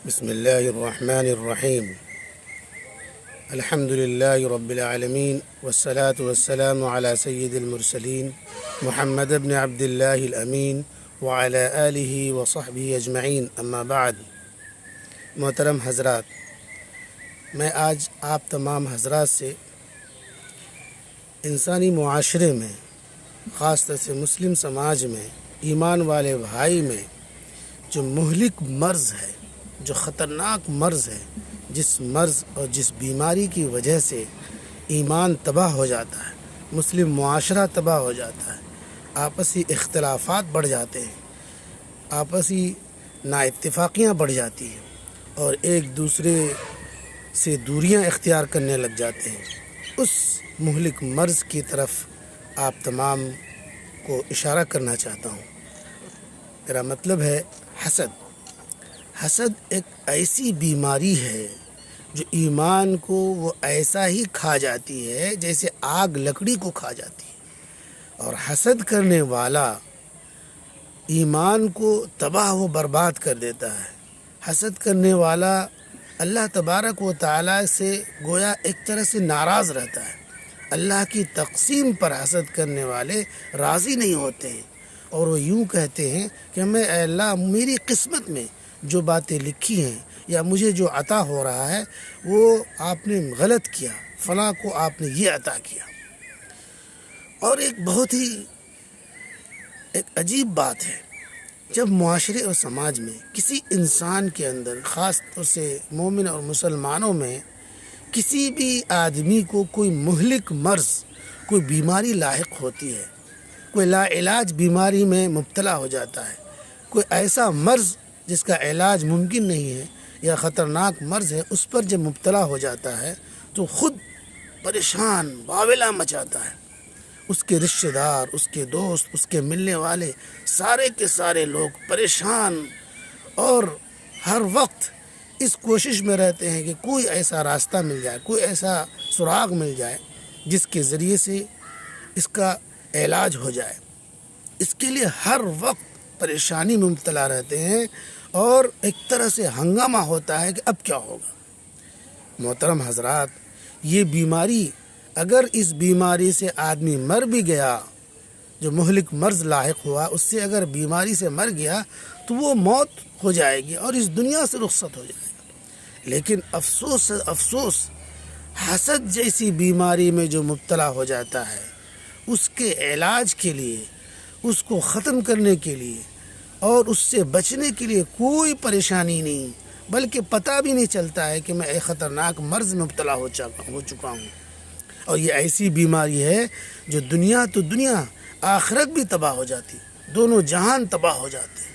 بسم الله الرحمن الرحيم. الحمد لله رب العالمين، والصلاة والسلام على سيد المرسلين محمد بن عبد الله الأمين وعلى آله وصحبه أجمعين. اما بعد. محترم حضرات، میں آج آپ تمام حضرات سے انسانی معاشرے میں، خاص طور سے مسلم سماج میں، ایمان والے بھائی میں جو مہلک مرض ہے، جو خطرناک مرض ہے، جس مرض اور جس بیماری کی وجہ سے ایمان تباہ ہو جاتا ہے، مسلم معاشرہ تباہ ہو جاتا ہے، آپسی اختلافات بڑھ جاتے ہیں، آپسی نااتفاقیاں بڑھ جاتی ہیں اور ایک دوسرے سے دوریاں اختیار کرنے لگ جاتے ہیں، اس مہلک مرض کی طرف آپ تمام کو اشارہ کرنا چاہتا ہوں. میرا مطلب ہے حسد. حسد ایک ایسی بیماری ہے جو ایمان کو وہ ایسا ہی کھا جاتی ہے جیسے آگ لکڑی کو کھا جاتی ہے، اور حسد کرنے والا ایمان کو تباہ و برباد کر دیتا ہے. حسد کرنے والا اللہ تبارک و تعالیٰ سے گویا ایک طرح سے ناراض رہتا ہے. اللہ کی تقسیم پر حسد کرنے والے راضی نہیں ہوتے ہیں، اور وہ یوں کہتے ہیں کہ میں اے اللہ، میری قسمت میں جو باتیں لکھی ہیں یا مجھے جو عطا ہو رہا ہے وہ آپ نے غلط کیا، فلاں کو آپ نے یہ عطا کیا. اور ایک بہت ہی ایک عجیب بات ہے، جب معاشرے اور سماج میں کسی انسان کے اندر، خاص طور سے مومن اور مسلمانوں میں، کسی بھی آدمی کو کوئی مہلک مرض، کوئی بیماری لاحق ہوتی ہے، کوئی لا علاج بیماری میں مبتلا ہو جاتا ہے، کوئی ایسا مرض جس کا علاج ممکن نہیں ہے یا خطرناک مرض ہے، اس پر جب مبتلا ہو جاتا ہے تو خود پریشان واویلا مچاتا ہے. اس کے رشتہ دار، اس کے دوست، اس کے ملنے والے سارے کے سارے لوگ پریشان اور ہر وقت اس کوشش میں رہتے ہیں کہ کوئی ایسا راستہ مل جائے، کوئی ایسا سراغ مل جائے جس کے ذریعے سے اس کا علاج ہو جائے. اس کے لیے ہر وقت پریشانی میں مبتلا رہتے ہیں اور ایک طرح سے ہنگامہ ہوتا ہے کہ اب کیا ہوگا. محترم حضرات، یہ بیماری، اگر اس بیماری سے آدمی مر بھی گیا، جو مہلک مرض لاحق ہوا، اس سے اگر بیماری سے مر گیا تو وہ موت ہو جائے گی اور اس دنیا سے رخصت ہو جائے گا. لیکن افسوس حسد جیسی بیماری میں جو مبتلا ہو جاتا ہے، اس کے علاج کے لیے، اس کو ختم کرنے کے لیے اور اس سے بچنے کے لیے کوئی پریشانی نہیں، بلکہ پتہ بھی نہیں چلتا ہے کہ میں ایک خطرناک مرض میں مبتلا ہو چکا ہوں. اور یہ ایسی بیماری ہے جو دنیا تو دنیا، آخرت بھی تباہ ہو جاتی، دونوں جہان تباہ ہو جاتے ہیں.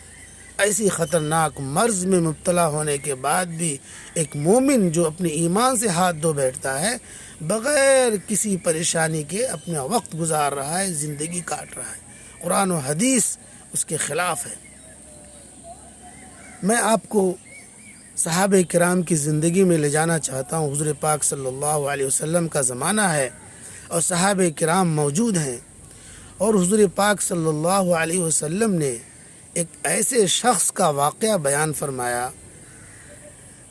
ایسی خطرناک مرض میں مبتلا ہونے کے بعد بھی ایک مومن جو اپنے ایمان سے ہاتھ دھو بیٹھتا ہے، بغیر کسی پریشانی کے اپنا وقت گزار رہا ہے، زندگی کاٹ رہا ہے. قرآن و حدیث اس کے خلاف ہے. میں آپ کو صحابہ کرام کی زندگی میں لے جانا چاہتا ہوں. حضور پاک صلی اللہ علیہ وسلم کا زمانہ ہے اور صحابہ کرام موجود ہیں، اور حضور پاک صلی اللہ علیہ وسلم نے ایک ایسے شخص کا واقعہ بیان فرمایا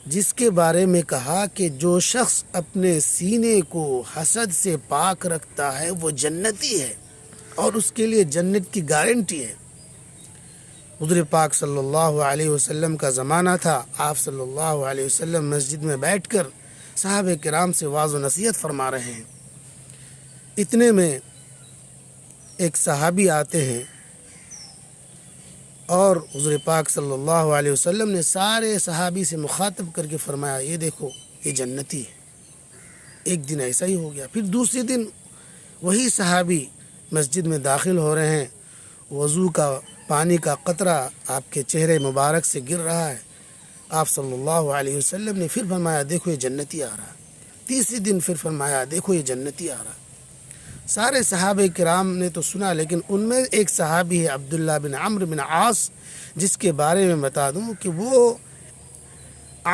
جس کے بارے میں کہا کہ جو شخص اپنے سینے کو حسد سے پاک رکھتا ہے وہ جنتی ہے، اور اس کے لیے جنت کی گارنٹی ہے. حضور پاک صلی اللہ علیہ وسلم کا زمانہ تھا. آپ صلی اللہ علیہ وسلم مسجد میں بیٹھ کر صحابہ کرام سے واعظ و نصیحت فرما رہے ہیں. اتنے میں ایک صحابی آتے ہیں اور حضور پاک صلی اللہ علیہ وسلم نے سارے صحابی سے مخاطب کر کے فرمایا، یہ دیکھو یہ جنتی ہے. ایک دن ایسا ہی ہو گیا. پھر دوسرے دن وہی صحابی مسجد میں داخل ہو رہے ہیں، وضو کا پانی کا قطرہ آپ کے چہرے مبارک سے گر رہا ہے. آپ صلی اللہ علیہ وسلم نے پھر فرمایا، دیکھو یہ جنتی آ رہا ہے. تیسرے دن پھر فرمایا، دیکھو یہ جنتی آ رہا ہے. سارے صحابہ کرام نے تو سنا، لیکن ان میں ایک صحابی ہے عبداللہ بن عمرو بن عاص، جس کے بارے میں بتا دوں کہ وہ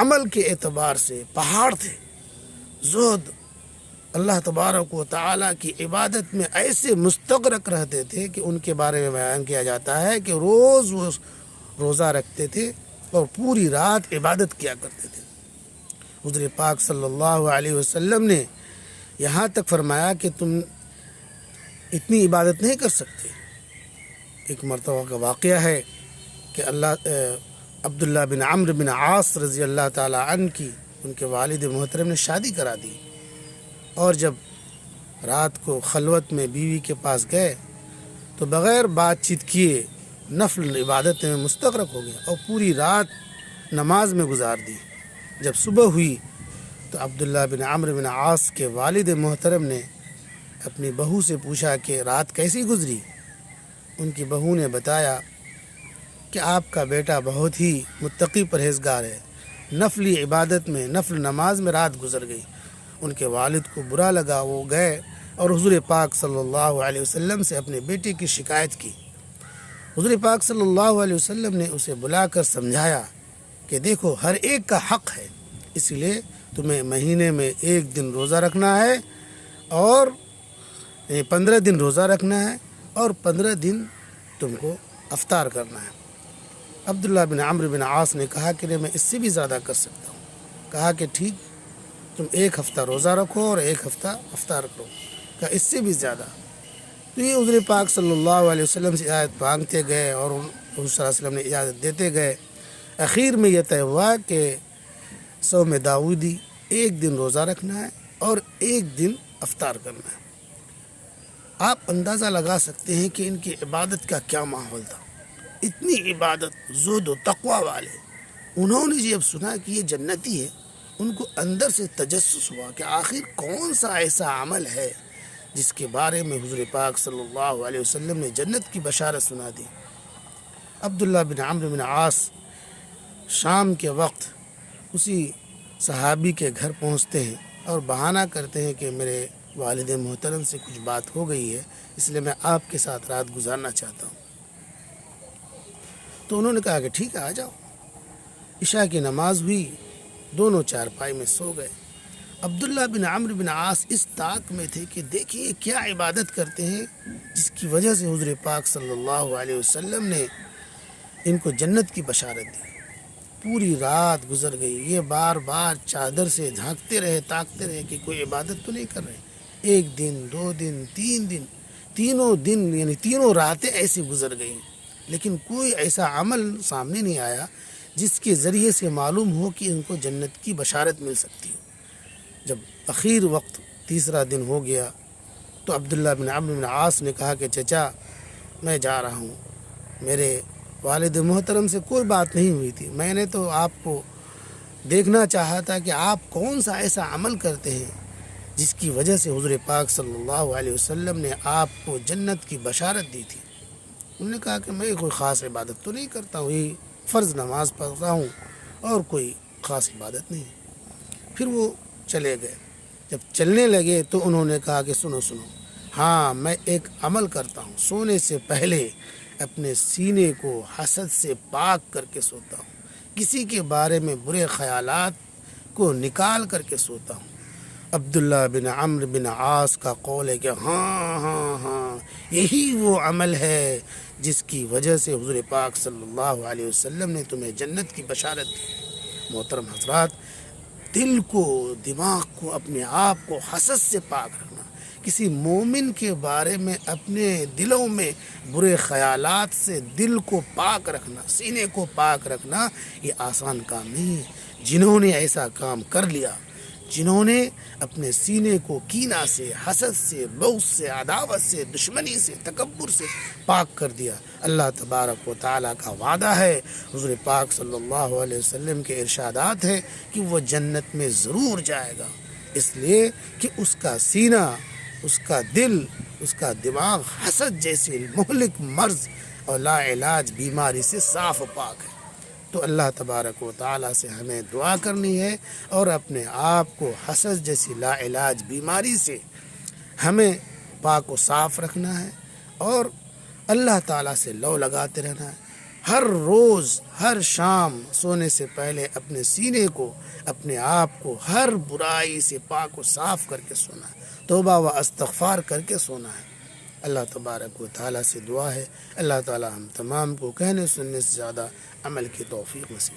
عمل کے اعتبار سے پہاڑ تھے. زہد، اللہ تبارک و تعالیٰ کی عبادت میں ایسے مستغرق رہتے تھے کہ ان کے بارے میں بیان کیا جاتا ہے کہ روز وہ روزہ رکھتے تھے اور پوری رات عبادت کیا کرتے تھے۔ حضور پاک صلی اللہ علیہ وسلم نے یہاں تک فرمایا کہ تم اتنی عبادت نہیں کر سکتے۔ ایک مرتبہ کا واقعہ ہے کہ عبداللہ بن عمرو بن عاص رضی اللہ تعالیٰ عنہ کی ان کے والد محترم نے شادی کرا دی، اور جب رات کو خلوت میں بیوی کے پاس گئے تو بغیر بات چیت کیے نفل عبادت میں مستغرق ہو گئے اور پوری رات نماز میں گزار دی۔ جب صبح ہوئی تو عبداللہ بن عمرو بن عاص کے والد محترم نے اپنی بہو سے پوچھا کہ رات کیسی گزری؟ ان کی بہو نے بتایا کہ آپ کا بیٹا بہت ہی متقی پرہیزگار ہے، نفلی عبادت میں نفل نماز میں رات گزر گئی۔ ان کے والد کو برا لگا، وہ گئے اور حضور پاک صلی اللہ علیہ وسلم سے اپنے بیٹے کی شکایت کی۔ حضور پاک صلی اللہ علیہ وسلم نے اسے بلا کر سمجھایا کہ دیکھو ہر ایک کا حق ہے، اس لیے تمہیں مہینے میں 1 دن روزہ رکھنا ہے اور 15 دن روزہ رکھنا ہے اور 15 دن تم کو افطار کرنا ہے۔ عبداللہ بن عمرو بن عاص نے کہا کہ میں اس سے بھی زیادہ کر سکتا ہوں۔ کہا کہ ٹھیک، تم 1 ہفتہ روزہ رکھو اور 1 ہفتہ افطار کرو۔ کہا اس سے بھی زیادہ۔ تو یہ حضور پاک صلی اللہ علیہ وسلم سے اجازت مانگتے گئے اور حضور صلی اللہ علیہ وسلم نے اجازت دیتے گئے۔ اخیر میں یہ طے ہوا کہ صوم داؤدی 1 دن روزہ رکھنا ہے اور 1 دن افطار کرنا ہے۔ آپ اندازہ لگا سکتے ہیں کہ ان کی عبادت کا کیا ماحول تھا، اتنی عبادت، زہد و تقوی والے۔ انہوں نے جب سنا کہ یہ جنتی ہے، ان کو اندر سے تجسس ہوا کہ آخر کون سا ایسا عمل ہے جس کے بارے میں حضور پاک صلی اللہ علیہ وسلم نے جنت کی بشارت سنا دی۔ عبداللہ بن عمرو بن عاص شام کے وقت اسی صحابی کے گھر پہنچتے ہیں اور بہانہ کرتے ہیں کہ میرے والد محترم سے کچھ بات ہو گئی ہے، اس لیے میں آپ کے ساتھ رات گزارنا چاہتا ہوں۔ تو انہوں نے کہا کہ ٹھیک ہے، آ جاؤ۔ عشاء کی نماز ہوئی، دونوں چارپائی میں سو گئے۔ عبداللہ بن عمرو بن عاص اس طاق میں تھے کہ دیکھیں کیا عبادت کرتے ہیں جس کی وجہ سے حضور پاک صلی اللہ علیہ وسلم نے ان کو جنت کی بشارت دی۔ پوری رات گزر گئی، یہ بار بار چادر سے جھانکتے رہے، تاکتے رہے کہ کوئی عبادت تو نہیں کر رہے۔ 1 دن، 2 دن، 3 دن، تینوں دن یعنی تینوں راتیں ایسی گزر گئیں، لیکن کوئی ایسا عمل سامنے نہیں آیا جس کے ذریعے سے معلوم ہو کہ ان کو جنت کی بشارت مل سکتی ہو۔ جب اخیر وقت تیسرا دن ہو گیا تو عبداللہ بن عمرو بن عاص نے کہا کہ چچا میں جا رہا ہوں، میرے والد محترم سے کوئی بات نہیں ہوئی تھی، میں نے تو آپ کو دیکھنا چاہا تھا کہ آپ کون سا ایسا عمل کرتے ہیں جس کی وجہ سے حضور پاک صلی اللہ علیہ وسلم نے آپ کو جنت کی بشارت دی تھی۔ انہوں نے کہا کہ میں کوئی خاص عبادت تو نہیں کرتا ہوں، یہ فرض نماز پڑھتا ہوں اور کوئی خاص عبادت نہیں۔ پھر وہ چلے گئے۔ جب چلنے لگے تو انہوں نے کہا کہ سنو، ہاں میں ایک عمل کرتا ہوں، سونے سے پہلے اپنے سینے کو حسد سے پاک کر کے سوتا ہوں، کسی کے بارے میں برے خیالات کو نکال کر کے سوتا ہوں۔ عبداللہ بن عمرو بن عاص کا قول ہے کہ ہاں یہی وہ عمل ہے جس کی وجہ سے حضور پاک صلی اللہ علیہ وسلم نے تمہیں جنت کی بشارت دی۔ محترم حضرات، دل کو، دماغ کو، اپنے آپ کو حسد سے پاک رکھنا، کسی مومن کے بارے میں اپنے دلوں میں برے خیالات سے دل کو پاک رکھنا، سینے کو پاک رکھنا، یہ آسان کام نہیں ہے۔ جنہوں نے ایسا کام کر لیا، جنہوں نے اپنے سینے کو کینہ سے، حسد سے، بغض سے، عداوت سے، دشمنی سے، تکبر سے پاک کر دیا، اللہ تبارک و تعالیٰ کا وعدہ ہے، حضور پاک صلی اللہ علیہ وسلم کے ارشادات ہے کہ وہ جنت میں ضرور جائے گا، اس لیے کہ اس کا سینہ، اس کا دل، اس کا دماغ حسد جیسی مہلک مرض اور لا علاج بیماری سے صاف و پاک ہے۔ تو اللہ تبارک و تعالیٰ سے ہمیں دعا کرنی ہے اور اپنے آپ کو حسد جیسی لا علاج بیماری سے ہمیں پاک و صاف رکھنا ہے اور اللہ تعالیٰ سے لو لگاتے رہنا ہے۔ ہر روز، ہر شام سونے سے پہلے اپنے سینے کو، اپنے آپ کو ہر برائی سے پاک و صاف کر کے سونا ہے، توبہ و استغفار کر کے سونا ہے۔ اللہ تبارک و تعالیٰ سے دعا ہے اللہ تعالیٰ ہم تمام کو کہنے سننے سے زیادہ عمل کی توفیق نصیب